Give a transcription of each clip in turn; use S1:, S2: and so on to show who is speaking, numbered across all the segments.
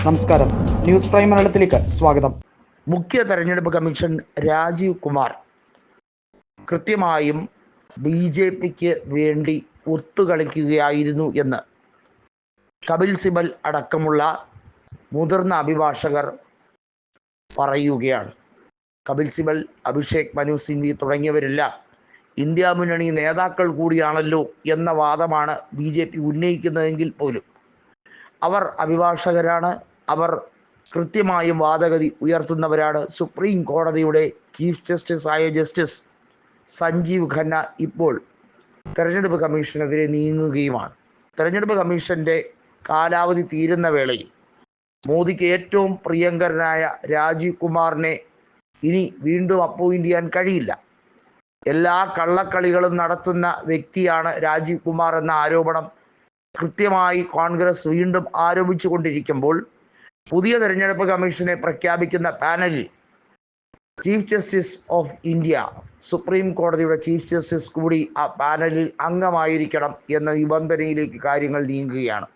S1: നമസ്കാരം, news prime മലയാളത്തിലേക്ക് സ്വാഗതം.
S2: മുഖ്യ തെരഞ്ഞെടുപ്പ് കമ്മീഷൻ രാജീവ് കുമാർ കൃത്യമായും BJPക്ക് വേണ്ടി ഒത്തുകളിക്കുകയായിരുന്നു എന്ന് കപിൽ സിബൽ അടക്കമുള്ള മുതിർന്ന അഭിഭാഷകർ പറയുകയാണ്. കപിൽ സിബൽ, അഭിഷേക് മനു സിംഗ്വി തുടങ്ങിയവരെല്ലാം ഇന്ത്യ മുന്നണി നേതാക്കൾ കൂടിയാണല്ലോ എന്ന വാദമാണ് BJP ഉന്നയിക്കുന്നതെങ്കിൽ പോലും അവർ അഭിഭാഷകരാണ്. അവർ കൃത്യമായും വാദഗതി ഉയർത്തുന്നവരാണ്. സുപ്രീം കോടതിയുടെ ചീഫ് ജസ്റ്റിസ് ആയ ജസ്റ്റിസ് സഞ്ജീവ് ഖന്ന ഇപ്പോൾ തെരഞ്ഞെടുപ്പ് കമ്മീഷനെതിരെ നീങ്ങുകയുമാണ്. തെരഞ്ഞെടുപ്പ് കമ്മീഷൻ്റെ കാലാവധി തീരുന്ന വേളയിൽ മോദിക്ക് ഏറ്റവും പ്രിയങ്കരനായ രാജീവ് കുമാറിനെ ഇനി വീണ്ടും അപ്പോയിൻ്റ് ചെയ്യാൻ കഴിയില്ല. എല്ലാ കള്ളക്കളികളും നടത്തുന്ന വ്യക്തിയാണ് രാജീവ് കുമാർ എന്ന ആരോപണം കൃത്യമായി കോൺഗ്രസ് വീണ്ടും ആരോപിച്ചു കൊണ്ടിരിക്കുമ്പോൾ പുതിയ തെരഞ്ഞെടുപ്പ് കമ്മീഷനെ പ്രഖ്യാപിക്കുന്ന പാനലിൽ chief justice of India, supreme കോടതിയുടെ ചീഫ് ജസ്റ്റിസ് കൂടി ആ പാനലിൽ അംഗമായിരിക്കണം എന്ന നിബന്ധനയിലേക്ക് കാര്യങ്ങൾ നീങ്ങുകയാണ്.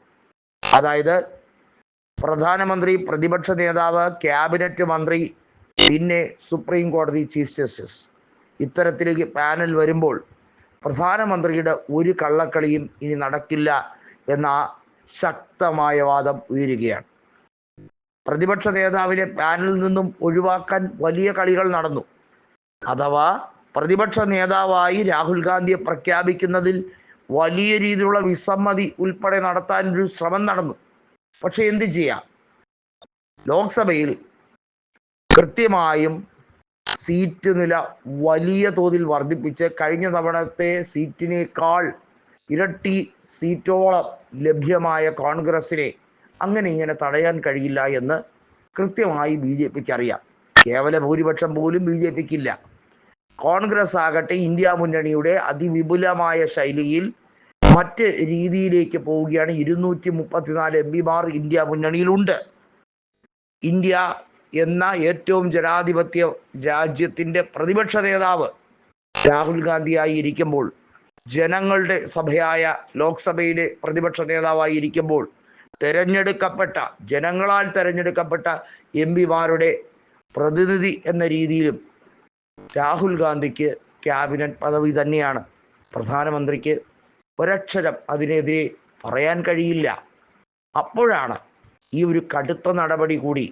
S2: അതായത് പ്രധാനമന്ത്രി, പ്രതിപക്ഷ നേതാവ്, ക്യാബിനറ്റ് മന്ത്രി, പിന്നെ സുപ്രീം കോടതി ചീഫ് ജസ്റ്റിസ്, ഇത്തരത്തിലേക്ക് പാനൽ വരുമ്പോൾ പ്രധാനമന്ത്രിയുടെ ഒരു കള്ളക്കളിയും ഇനി നടക്കില്ല എന്ന ശക്തമായ വാദം ഉയരുകയാണ്. പ്രതിപക്ഷ നേതാവിനെ പാനലിൽ നിന്നും ഒഴിവാക്കാൻ വലിയ കളികൾ നടന്നു. അഥവാ പ്രതിപക്ഷ നേതാവായി രാഹുൽ ഗാന്ധിയെ പ്രഖ്യാപിക്കുന്നതിൽ വലിയ രീതിയിലുള്ള വിസമ്മതി ഉൾപ്പെടെ നടത്താനൊരു ശ്രമം നടന്നു. പക്ഷെ എന്ത് ചെയ്യാം, ലോക്സഭയിൽ കൃത്യമായും സീറ്റ് നില വലിയ തോതിൽ വർദ്ധിപ്പിച്ച് കഴിഞ്ഞ തവണത്തെ സീറ്റിനേക്കാൾ ഇരട്ടി സീറ്റോളം ലഭ്യമായ കോൺഗ്രസിനെ അങ്ങനെ ഇങ്ങനെ തടയാൻ കഴിയില്ല എന്ന് കൃത്യമായി BJPക്ക് അറിയാം. കേവല ഭൂരിപക്ഷം പോലും BJPക്ക് ഇല്ല. കോൺഗ്രസ് ആകട്ടെ ഇന്ത്യ മുന്നണിയുടെ അതിവിപുലമായ ശൈലിയിൽ മറ്റ് രീതിയിലേക്ക് പോവുകയാണ്. 234 MPമാർ ഇന്ത്യ മുന്നണിയിലുണ്ട്. ഇന്ത്യ എന്ന ഏറ്റവും ജനാധിപത്യ രാജ്യത്തിൻ്റെ പ്രതിപക്ഷ നേതാവ് രാഹുൽ ഗാന്ധിയായി ഇരിക്കുമ്പോൾ, ജനങ്ങളുടെ സഭയായ ലോക്സഭയിലെ പ്രതിപക്ഷ നേതാവായി ഇരിക്കുമ്പോൾ, ജനങ്ങളാൽ തെരഞ്ഞെടുക്കപ്പെട്ട MPമാരുടെ പ്രതിനിധി എന്ന രീതിയിലും രാഹുൽ ഗാന്ധിക്ക് ക്യാബിനറ്റ് പദവി തന്നെയാണ്. പ്രധാനമന്ത്രിക്ക് ഒരക്ഷരം അതിനെതിരെ പറയാൻ കഴിയില്ല. അപ്പോഴാണ് ഈ ഒരു കടുത്ത നടപടി കൂടി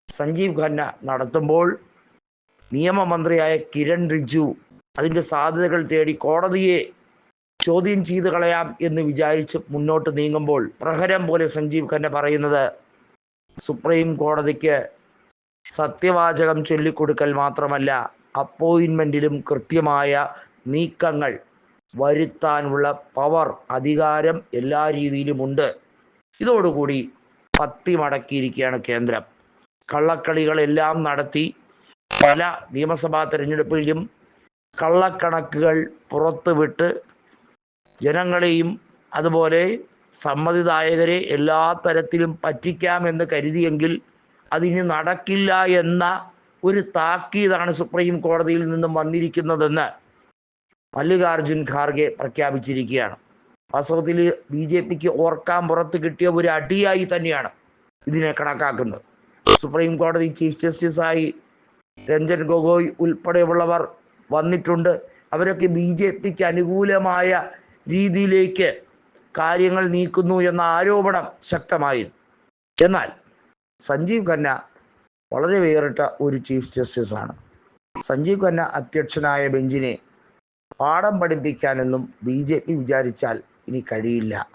S2: സഞ്ജീവ് ഖന്ന നടത്തുമ്പോൾ നിയമമന്ത്രിയായ കിരൺ റിജ്ജു അതിൻ്റെ സാധ്യതകൾ തേടി കോടതിയെ ചോദ്യം ചെയ്ത് കളയാം എന്ന് വിചാരിച്ച് മുന്നോട്ട് നീങ്ങുമ്പോൾ പ്രഹരം പോലെ സഞ്ജീവ് ഖന്ന പറയുന്നത് സുപ്രീം കോടതിക്ക് സത്യവാചകം ചൊല്ലിക്കൊടുക്കൽ മാത്രമല്ല, അപ്പോയിൻമെൻറ്റിലും കൃത്യമായ നീക്കങ്ങൾ വരുത്താനുള്ള പവർ, അധികാരം എല്ലാ രീതിയിലുമുണ്ട്. ഇതോടുകൂടി പത്തി മടക്കിയിരിക്കുകയാണ് കേന്ദ്രം. കള്ളക്കളികളെല്ലാം നടത്തി പല നിയമസഭാ തെരഞ്ഞെടുപ്പിലും കള്ളക്കണക്കുകൾ പുറത്തുവിട്ട് ജനങ്ങളെയും അതുപോലെ സമ്മതിദായകരെ എല്ലാ തരത്തിലും പറ്റിക്കാമെന്ന് കരുതിയെങ്കിൽ അതിന് നടക്കില്ല എന്ന ഒരു താക്കീതാണ് സുപ്രീം കോടതിയിൽ നിന്നും വന്നിരിക്കുന്നതെന്ന് മല്ലികാർജുൻ ഖാർഗെ പ്രഖ്യാപിച്ചിരിക്കുകയാണ്. വാസ്തവത്തിൽ BJPക്ക് ഓർക്കാൻ പുറത്ത് കിട്ടിയ ഒരു അടിയായി തന്നെയാണ് ഇതിനെ കണക്കാക്കുന്നത്. സുപ്രീം കോടതി ചീഫ് ജസ്റ്റിസായി രഞ്ജൻ ഗൊഗോയ് ഉൾപ്പെടെയുള്ളവർ വന്നിട്ടുണ്ട്. അവരൊക്കെ BJPക്ക് അനുകൂലമായ രീതിയിലേക്ക് കാര്യങ്ങൾ നീക്കുന്നു എന്ന ആരോപണം ശക്തമായിരുന്നു. എന്നാൽ സഞ്ജീവ് ഖന്ന വളരെ വേറിട്ട ഒരു ചീഫ് ജസ്റ്റിസാണ്. സഞ്ജീവ് ഖന്ന അധ്യക്ഷനായ ബെഞ്ചിനെ പാഠം പഠിപ്പിക്കാനൊന്നും BJP വിചാരിച്ചാൽ ഇനി കഴിയില്ല.